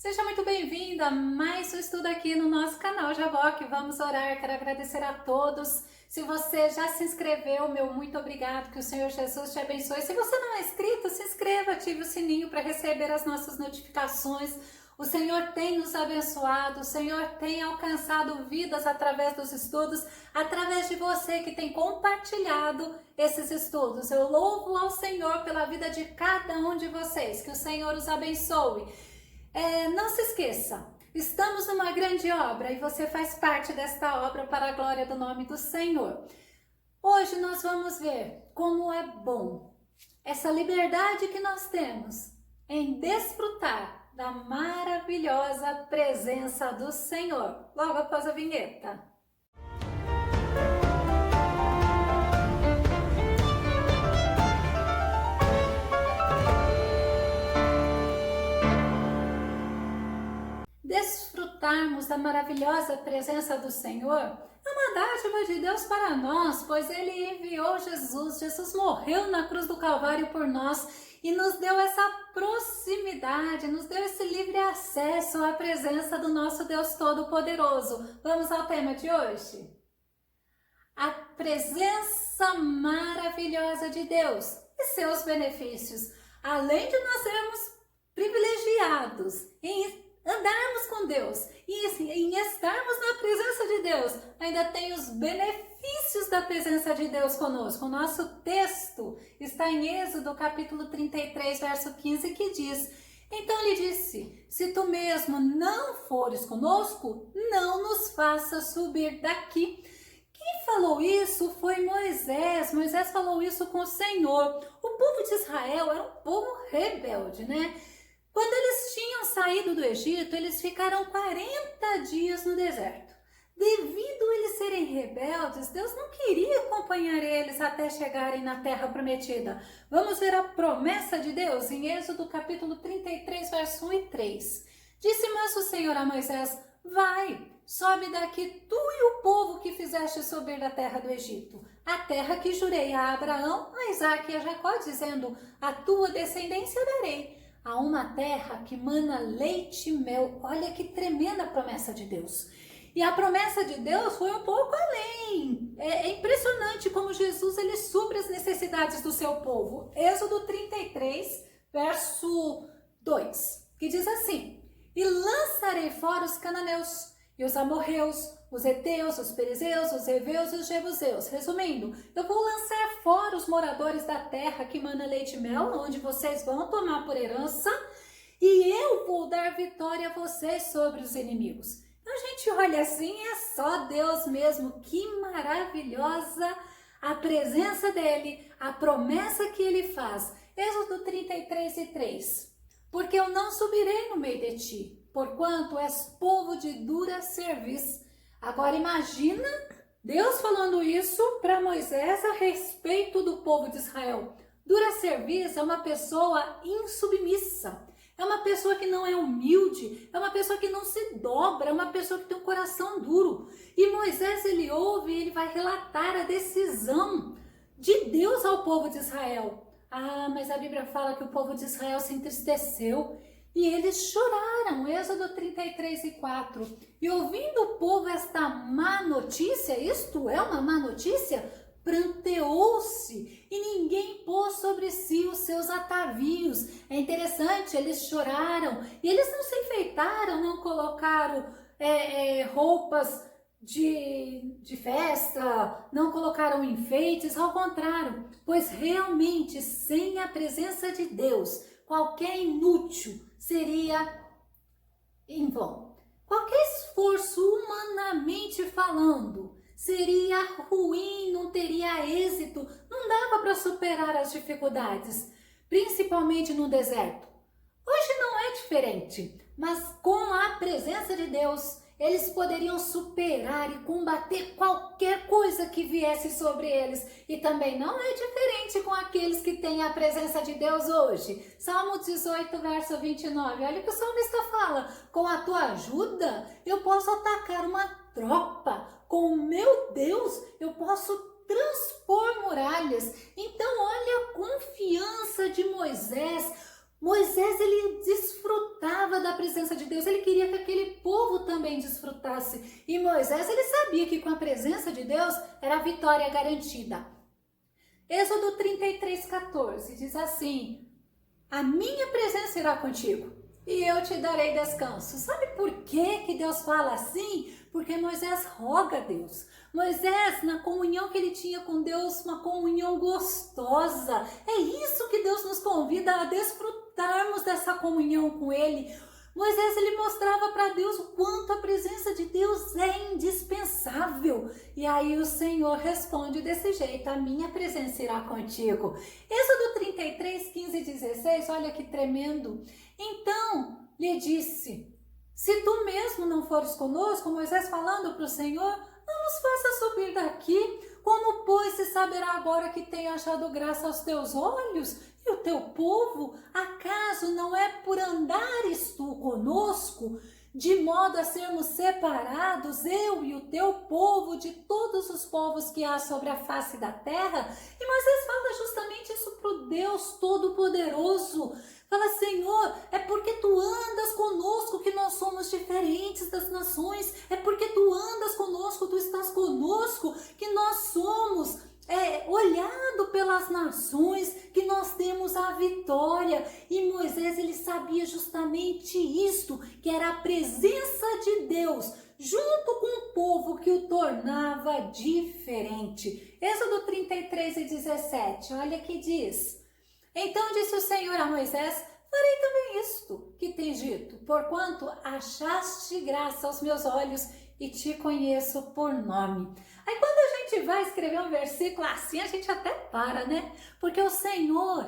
Seja muito bem-vindo a mais um estudo aqui no nosso canal Jaboque. Vamos orar, quero agradecer a todos. Se você já se inscreveu, meu muito obrigado, que o Senhor Jesus te abençoe. Se você não é inscrito, se inscreva, ative o sininho para receber as nossas notificações. O Senhor tem nos abençoado, o Senhor tem alcançado vidas através dos estudos, através de você que tem compartilhado esses estudos. Eu louvo ao Senhor pela vida de cada um de vocês, que o Senhor os abençoe. Não se esqueça, estamos numa grande obra e você faz parte desta obra para a glória do nome do Senhor. Hoje nós vamos ver como é bom essa liberdade que nós temos em desfrutar da maravilhosa presença do Senhor. Logo após a vinheta. Desfrutarmos da maravilhosa presença do Senhor é uma dádiva de Deus para nós, pois Ele enviou Jesus. Jesus morreu na cruz do Calvário por nós e nos deu essa proximidade, nos deu esse livre acesso à presença do nosso Deus Todo-Poderoso. Vamos ao tema de hoje? A presença maravilhosa de Deus e seus benefícios. Além de nós sermos privilegiados em andarmos com Deus e em estarmos na presença de Deus, ainda tem os benefícios da presença de Deus conosco. O nosso texto está em Êxodo capítulo 33, verso 15, que diz: então lhe disse, se tu mesmo não fores conosco, não nos faça subir daqui. Quem falou isso foi Moisés. Moisés falou isso com o Senhor. O povo de Israel era um povo rebelde, né? Quando eles tinham saído do Egito, eles ficaram 40 dias no deserto. Devido a eles serem rebeldes, Deus não queria acompanhar eles até chegarem na terra prometida. Vamos ver a promessa de Deus em Êxodo capítulo 33, verso 1 e 3. Disse mais o Senhor a Moisés: vai, sobe daqui tu e o povo que fizeste subir da terra do Egito, a terra que jurei a Abraão, a Isaque e a Jacó, dizendo: a tua descendência darei a uma terra que mana leite e mel. Olha que tremenda promessa de Deus. E a promessa de Deus foi um pouco além. É impressionante como Jesus ele supre as necessidades do seu povo. Êxodo 33, verso 2, que diz assim: e lançarei fora os cananeus e os amorreus, os heteus, os perizeus, os heveus e os jebuseus. Resumindo, eu vou lançar fora os moradores da terra que mana leite e mel, onde vocês vão tomar por herança, e eu vou dar vitória a vocês sobre os inimigos. Então, a gente olha assim, é só Deus mesmo. Que maravilhosa a presença dele, a promessa que ele faz. Êxodo 33 e 3. Porque eu não subirei no meio de ti, porquanto és povo de dura cerviz. Agora imagina Deus falando isso para Moisés a respeito do povo de Israel. Dura cerviz é uma pessoa insubmissa, é uma pessoa que não é humilde, é uma pessoa que não se dobra, é uma pessoa que tem um coração duro. E Moisés ele ouve e ele vai relatar a decisão de Deus ao povo de Israel. Ah, mas a Bíblia fala que o povo de Israel se entristeceu e eles choraram. Êxodo 33 e 4. E ouvindo o povo esta má notícia, isto é uma má notícia, pranteou-se e ninguém pôs sobre si os seus atavios. É interessante, eles choraram e eles não se enfeitaram, não colocaram roupas de festa, não colocaram enfeites, ao contrário, pois realmente sem a presença de Deus, qualquer inútil seria em vão. Qualquer esforço humanamente falando seria ruim, não teria êxito, não dava para superar as dificuldades, principalmente no deserto. Hoje não é diferente, mas com a presença de Deus, eles poderiam superar e combater qualquer coisa que viesse sobre eles. E também não é diferente com aqueles que têm a presença de Deus hoje. Salmo 18, verso 29. Olha o que o salmista fala. Com a tua ajuda, eu posso atacar uma tropa. Com o meu Deus, eu posso transpor muralhas. Então, olha a confiança de Moisés Moisés, ele desfrutava da presença de Deus, ele queria que aquele povo também desfrutasse. E Moisés, ele sabia que com a presença de Deus era a vitória garantida. Êxodo 33:14 diz assim: a minha presença irá contigo e eu te darei descanso. Sabe por que Deus fala assim? Porque Moisés roga a Deus. Moisés, na comunhão que ele tinha com Deus, uma comunhão gostosa. É isso que Deus nos convida a desfrutarmos dessa comunhão com Ele. Moisés, ele mostrava para Deus o quanto a presença de Deus é indispensável. E aí o Senhor responde desse jeito: a minha presença irá contigo. Êxodo 33:15-16, olha que tremendo. Então lhe disse: se tu mesmo não fores conosco, Moisés falando para o Senhor, não nos faça subir daqui. Como, pois, se saberá agora que tenho achado graça aos teus olhos e o teu povo? Acaso não é por andares tu conosco, de modo a sermos separados, eu e o teu povo, de todos os povos que há sobre a face da terra? E Moisés fala justamente isso para o Deus Todo-Poderoso. Fala: Senhor, é porque tu andas conosco que nós somos diferentes das nações. É porque tu andas conosco, tu estás conosco, que nós somos olhado pelas nações, que nós temos a vitória. E Moisés, ele sabia justamente isto, que era a presença de Deus junto com o povo que o tornava diferente. Êxodo 33:17, olha que diz: então disse o Senhor a Moisés: farei também isto que tens dito, porquanto achaste graça aos meus olhos e te conheço por nome. Aí quando a gente vai escrever um versículo assim, a gente até para, né? Porque o Senhor,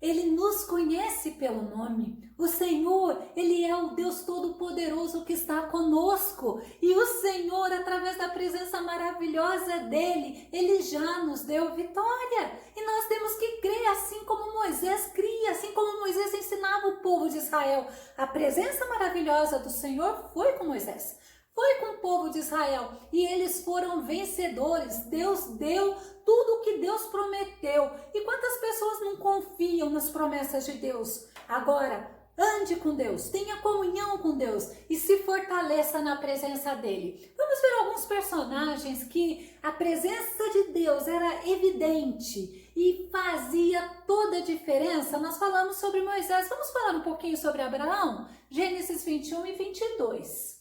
Ele nos conhece pelo nome. O Senhor, Ele é o Deus Todo-Poderoso que está conosco. E o Senhor, através da presença maravilhosa dEle, Ele já nos deu vitória. E nós temos que crer assim como Moisés cria, assim como Moisés ensinava o povo de Israel. A presença maravilhosa do Senhor foi com Moisés. Foi com o povo de Israel e eles foram vencedores. Deus deu tudo o que Deus prometeu. E quantas pessoas não confiam nas promessas de Deus? Agora, ande com Deus, tenha comunhão com Deus e se fortaleça na presença dEle. Vamos ver alguns personagens que a presença de Deus era evidente e fazia toda a diferença. Nós falamos sobre Moisés, vamos falar um pouquinho sobre Abraão? Gênesis 21:22.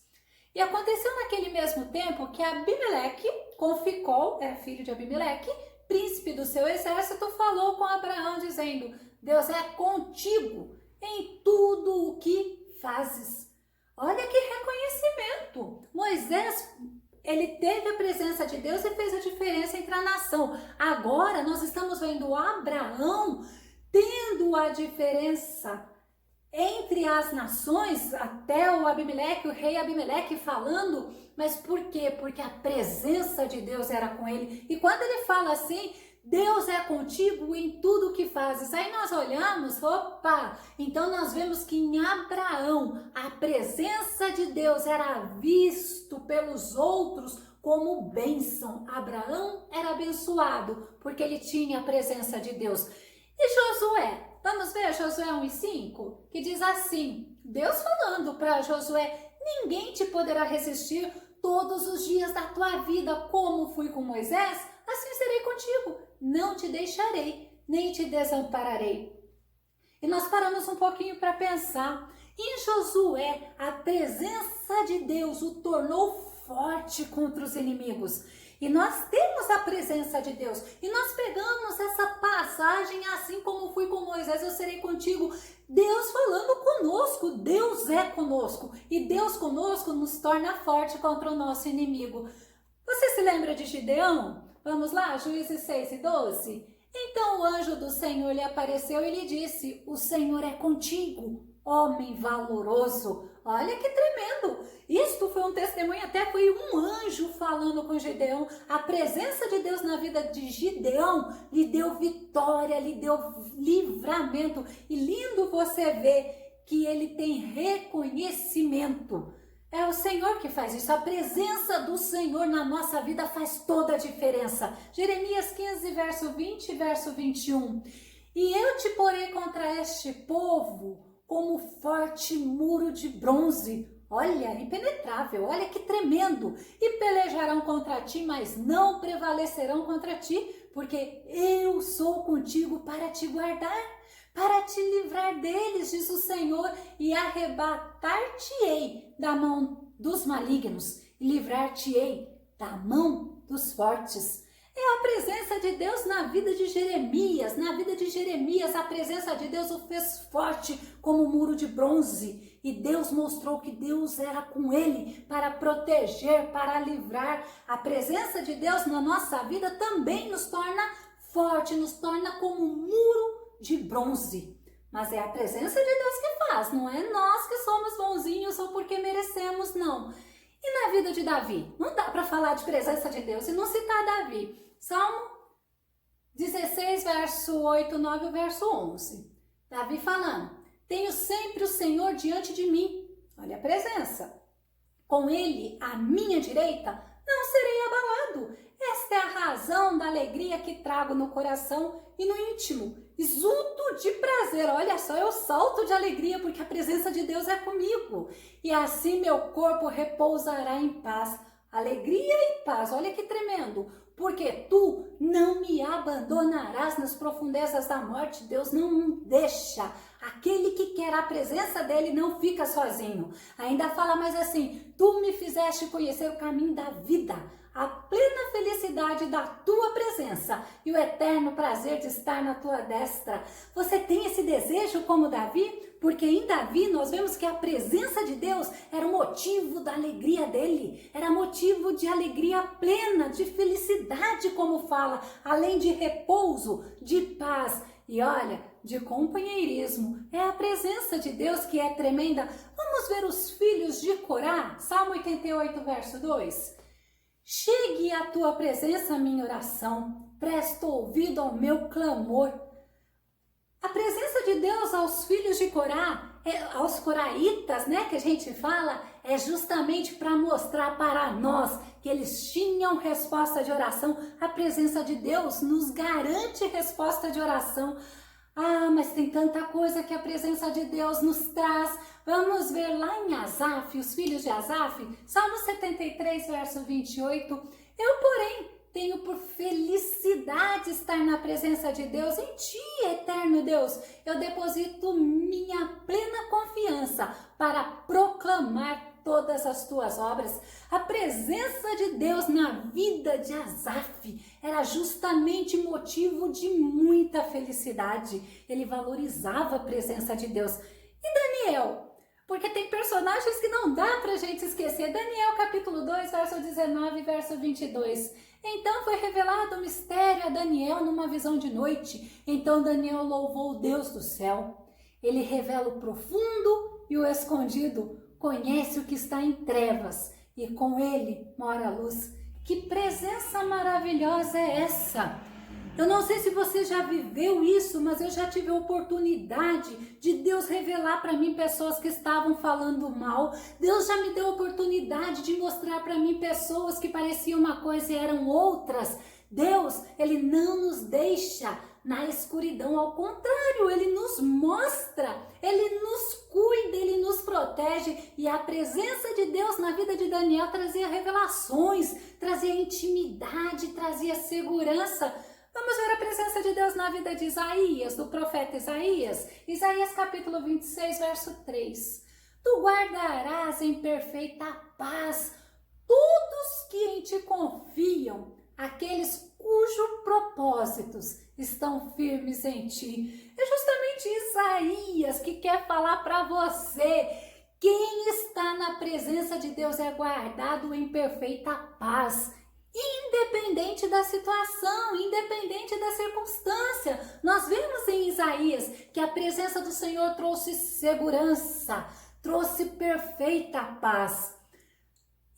E aconteceu naquele mesmo tempo que Abimeleque, com Ficol, era filho de Abimeleque, príncipe do seu exército, falou com Abraão dizendo: Deus é contigo em tudo o que fazes. Olha que reconhecimento! Moisés, ele teve a presença de Deus e fez a diferença entre a nação. Agora nós estamos vendo Abraão tendo a diferença entre as nações, até o Abimeleque, o rei Abimeleque falando. Mas por quê? Porque a presença de Deus era com ele. E quando ele fala assim: Deus é contigo em tudo que fazes. Aí nós olhamos, opa, então nós vemos que em Abraão a presença de Deus era visto pelos outros como bênção. Abraão era abençoado porque ele tinha a presença de Deus. E Josué? Vamos ver Josué 1:5, que diz assim, Deus falando para Josué: ninguém te poderá resistir todos os dias da tua vida, como fui com Moisés, assim serei contigo, não te deixarei, nem te desampararei. E nós paramos um pouquinho para pensar. Em Josué, a presença de Deus o tornou forte contra os inimigos. E nós temos a presença de Deus. E nós pegamos essa passagem, assim como fui com Moisés, eu serei contigo. Deus falando conosco, Deus é conosco. E Deus conosco nos torna forte contra o nosso inimigo. Você se lembra de Gideão? Vamos lá, Juízes 6:12. Então o anjo do Senhor lhe apareceu e lhe disse: o Senhor é contigo, homem valoroso. Olha que tremendo! Isto foi um testemunho, até foi um anjo falando com Gideão. A presença de Deus na vida de Gideão lhe deu vitória, lhe deu livramento. E lindo você ver que ele tem reconhecimento. É o Senhor que faz isso. A presença do Senhor na nossa vida faz toda a diferença. Jeremias 15, verso 20 e verso 21. E eu te porei contra este povo como forte muro de bronze. Olha, impenetrável, olha que tremendo. E pelejarão contra ti, mas não prevalecerão contra ti, porque eu sou contigo para te guardar, para te livrar deles, diz o Senhor, e arrebatar-te-ei da mão dos malignos, e livrar-te-ei da mão dos fortes. É a presença de Deus na vida de Jeremias. Na vida de Jeremias, a presença de Deus o fez forte como um muro de bronze. E Deus mostrou que Deus era com ele para proteger, para livrar. A presença de Deus na nossa vida também nos torna forte, nos torna como um muro de bronze. Mas é a presença de Deus que faz, não é nós que somos bonzinhos ou porque merecemos, não. E na vida de Davi? Não dá para falar de presença de Deus e não citar Davi. Salmo 16, verso 8, 9 e verso 11. Davi falando: tenho sempre o Senhor diante de mim. Olha a presença. Com ele à minha direita, não serei abalado. Esta é a razão da alegria que trago no coração e no íntimo. Exulto de prazer. Olha só, eu salto de alegria porque a presença de Deus é comigo. E assim meu corpo repousará em paz. Alegria e paz. Olha que tremendo. Porque tu não me abandonarás nas profundezas da morte. Deus não deixa. Aquele que quer a presença dele não fica sozinho. Ainda fala mais assim: tu me fizeste conhecer o caminho da vida, a plena felicidade da tua presença e o eterno prazer de estar na tua destra. Você tem esse desejo como Davi? Porque em Davi nós vemos que a presença de Deus era o motivo da alegria dele, era motivo de alegria plena, de felicidade, como fala, além de repouso, de paz e olha, de companheirismo. É a presença de Deus que é tremenda. Vamos ver os filhos de Corá, Salmo 88, verso 2. Chegue à tua presença a minha oração, presta ouvido ao meu clamor. A presença de Deus aos filhos de Corá, aos coraitas, né, que a gente fala, é justamente para mostrar para nós que eles tinham resposta de oração. A presença de Deus nos garante resposta de oração. Ah, mas tem tanta coisa que a presença de Deus nos traz. Vamos ver lá em Asaf, os filhos de Asaf, Salmo 73, verso 28. Eu, porém, tenho por felicidade estar na presença de Deus. Em ti, eterno Deus, eu deposito minha plena confiança para proclamar todas as tuas obras. A presença de Deus na vida de Asaf era justamente motivo de muita felicidade. Ele valorizava a presença de Deus. E Daniel? Porque tem personagens que não dá pra gente esquecer. Daniel capítulo 2, verso 19 e verso 22. Então foi revelado o mistério a Daniel numa visão de noite. Então Daniel louvou o Deus do céu. Ele revela o profundo e o escondido. Conhece o que está em trevas e com ele mora a luz. Que presença maravilhosa é essa? Eu não sei se você já viveu isso, mas eu já tive a oportunidade de Deus revelar para mim pessoas que estavam falando mal. Deus já me deu a oportunidade de mostrar para mim pessoas que pareciam uma coisa e eram outras. Deus, ele não nos deixa na escuridão, ao contrário, ele nos mostra, ele nos cuida, ele nos protege. E a presença de Deus na vida de Daniel trazia revelações, trazia intimidade, trazia segurança. Vamos ver a presença de Deus na vida de Isaías, do profeta Isaías. Isaías capítulo 26, verso 3. Tu guardarás em perfeita paz todos que em ti confiam, aqueles cujos propósitos estão firmes em ti. É justamente Isaías que quer falar para você. Quem está na presença de Deus é guardado em perfeita paz. Independente da situação, independente da circunstância. Nós vemos em Isaías que a presença do Senhor trouxe segurança, trouxe perfeita paz.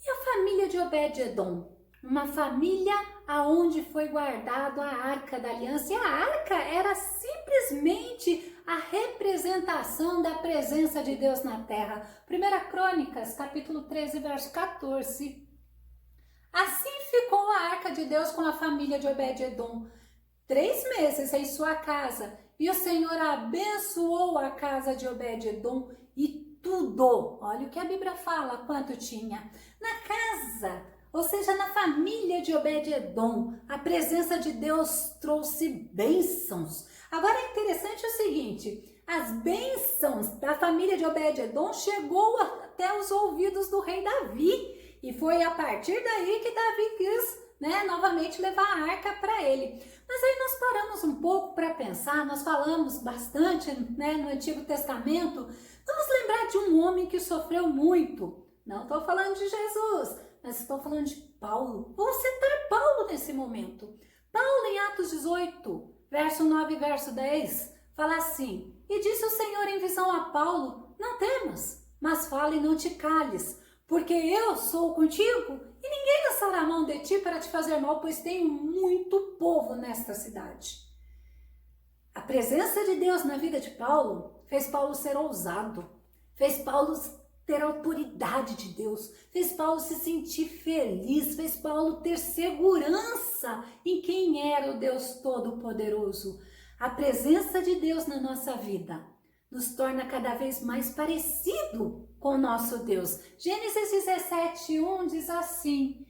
E a família de Obed-edom? Uma família aonde foi guardado a Arca da Aliança. E a Arca era simplesmente a representação da presença de Deus na terra. 1 Crônicas, capítulo 13, verso 14. Assim ficou a Arca de Deus com a família de Obed-edom 3 meses em sua casa, E o Senhor abençoou a casa de Obed-edom e tudo. Olha o que a Bíblia fala, quanto tinha. Na casa, ou seja, na família de Obed-edom, a presença de Deus trouxe bênçãos. Agora é interessante o seguinte, as bênçãos da família de Obed-edom chegou até os ouvidos do rei Davi. E foi a partir daí que Davi quis, novamente levar a arca para ele. Mas aí nós paramos um pouco para pensar, nós falamos bastante no Antigo Testamento. Vamos lembrar de um homem que sofreu muito. Não estou falando de Jesus, mas estou falando de Paulo. Vou citar Paulo nesse momento. Paulo em Atos 18, verso 9 e verso 10, fala assim: E disse o Senhor em visão a Paulo, não temas, mas fale e não te cales, porque eu sou contigo e ninguém lançará a mão de ti para te fazer mal, pois tenho muito povo nesta cidade. A presença de Deus na vida de Paulo fez Paulo ser ousado, fez Paulo ter autoridade de Deus, fez Paulo se sentir feliz, fez Paulo ter segurança em quem era o Deus Todo-Poderoso. A presença de Deus na nossa vida nos torna cada vez mais parecido com o nosso Deus. Gênesis 17:1 diz assim: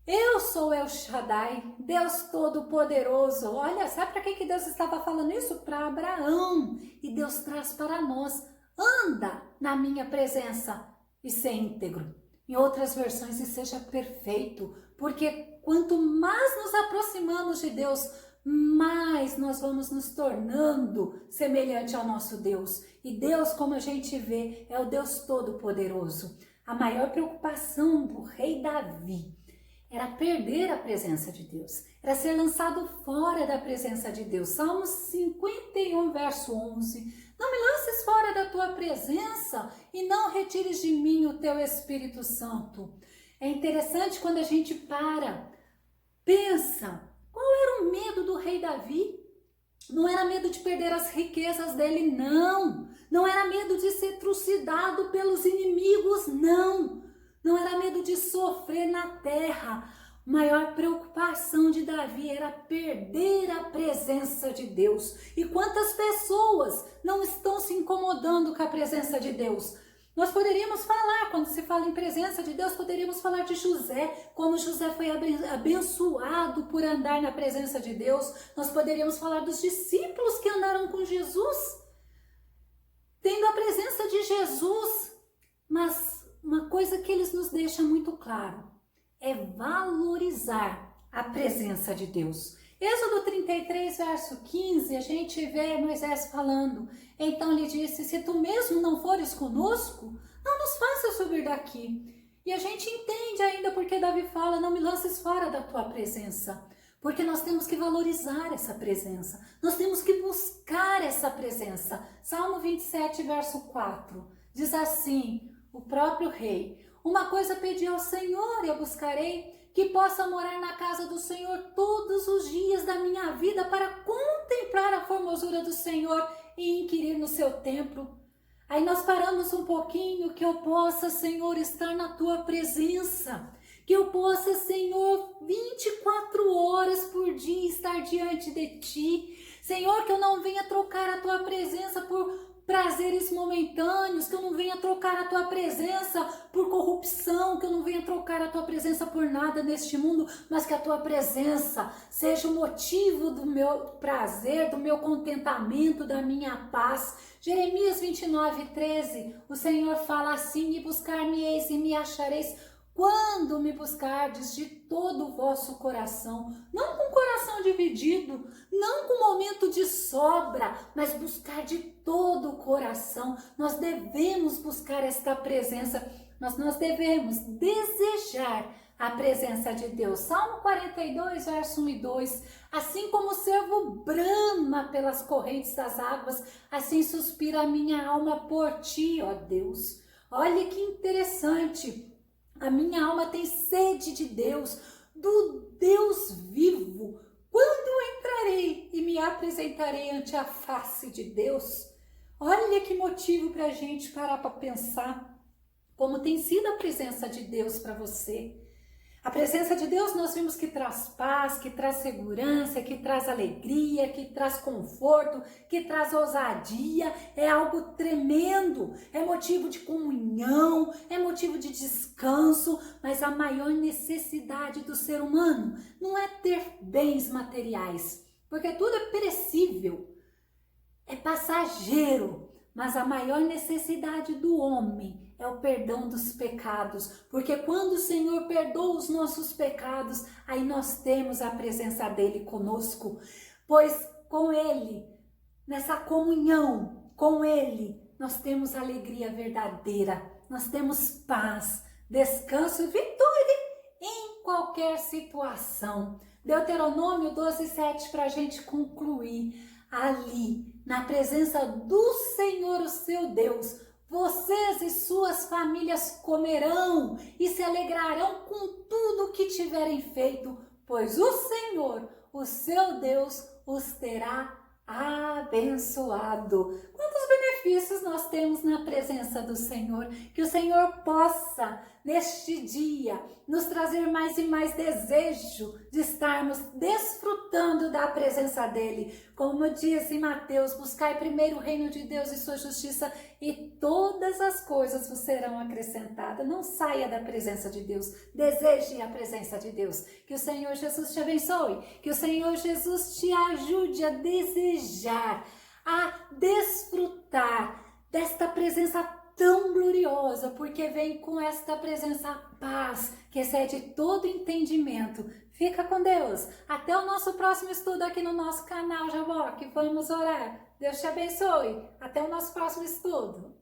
Eu sou El Shaddai, Deus Todo-Poderoso. Olha, sabe para que Deus estava falando isso? Para Abraão. E Deus traz para nós: anda na minha presença e ser íntegro. Em outras versões, e seja perfeito. Porque quanto mais nos aproximamos de Deus, mais nós vamos nos tornando semelhante ao nosso Deus. E Deus, como a gente vê, é o Deus Todo-Poderoso. A maior preocupação do rei Davi era perder a presença de Deus, era ser lançado fora da presença de Deus. Salmos 51, verso 11. Não me lances fora da tua presença e não retires de mim o teu Espírito Santo. É interessante quando a gente pensa, qual era o medo do rei Davi? Não era medo de perder as riquezas dele, não. Não era medo de ser trucidado pelos inimigos, não. Não era medo de sofrer na terra. A maior preocupação de Davi era perder a presença de Deus. E quantas pessoas não estão se incomodando com a presença de Deus? Nós poderíamos falar, quando se fala em presença de Deus, poderíamos falar de José, como José foi abençoado por andar na presença de Deus. Nós poderíamos falar dos discípulos que andaram com Jesus, tendo a presença de Jesus. Mas uma coisa que eles nos deixam muito claro é valorizar a presença de Deus. Êxodo 33, verso 15, a gente vê Moisés falando: Então lhe disse, se tu mesmo não fores conosco, não nos faças subir daqui. E a gente entende ainda porque Davi fala: não me lances fora da tua presença. Porque nós temos que valorizar essa presença, nós temos que buscar essa presença. Salmo 27, verso 4, diz assim, o próprio rei: Uma coisa pedi ao Senhor e eu buscarei, que possa morar na casa do Senhor todos os dias da minha vida para contemplar a formosura do Senhor e inquirir no seu templo. Aí nós paramos um pouquinho, que eu possa, Senhor, estar na tua presença, que eu possa, Senhor, 24 horas por dia estar diante de ti. Senhor, que eu não venha trocar a tua presença por prazeres momentâneos, que eu não venha trocar a tua presença por corrupção, que eu não venha trocar a tua presença por nada neste mundo, mas que a tua presença seja o motivo do meu prazer, do meu contentamento, da minha paz. Jeremias 29, 13, o Senhor fala assim: E buscar-me-eis e me achareis, quando me buscardes de todo o vosso coração, não com coração dividido, não com momento de sobra, mas buscar de todo o coração. Nós devemos buscar esta presença, mas nós devemos desejar a presença de Deus. Salmo 42, verso 1 e 2, assim como o servo brama pelas correntes das águas, assim suspira a minha alma por ti, ó Deus. Olha que interessante. A minha alma tem sede de Deus, do Deus vivo. Quando entrarei e me apresentarei ante a face de Deus? Olha que motivo para a gente parar para pensar como tem sido a presença de Deus para você. A presença de Deus nós vimos que traz paz, que traz segurança, que traz alegria, que traz conforto, que traz ousadia. É algo tremendo, é motivo de comunhão, é motivo de descanso, mas a maior necessidade do ser humano não é ter bens materiais, porque tudo é perecível, é passageiro. Mas a maior necessidade do homem é o perdão dos pecados, porque quando o Senhor perdoa os nossos pecados, aí nós temos a presença dele conosco, pois com ele, nessa comunhão com ele, nós temos alegria verdadeira, nós temos paz, descanso e vitória em qualquer situação. Deuteronômio 12:7 para a gente concluir. Ali, na presença do Senhor, o seu Deus, vocês e suas famílias comerão e se alegrarão com tudo o que tiverem feito, pois o Senhor, o seu Deus, os terá abençoado. Quantos benefícios nós temos na presença do Senhor? Que o Senhor possa, neste dia, nos trazer mais e mais desejo de estarmos desfrutando da presença dele. Como diz em Mateus, buscai primeiro o reino de Deus e sua justiça e todas as coisas vos serão acrescentadas. Não saia da presença de Deus, deseje a presença de Deus. Que o Senhor Jesus te abençoe, que o Senhor Jesus te ajude a desejar, a desfrutar desta presença tão gloriosa, porque vem com esta presença a paz, que excede todo entendimento. Fica com Deus. Até o nosso próximo estudo aqui no nosso canal Jaboque. Vamos orar. Deus te abençoe. Até o nosso próximo estudo.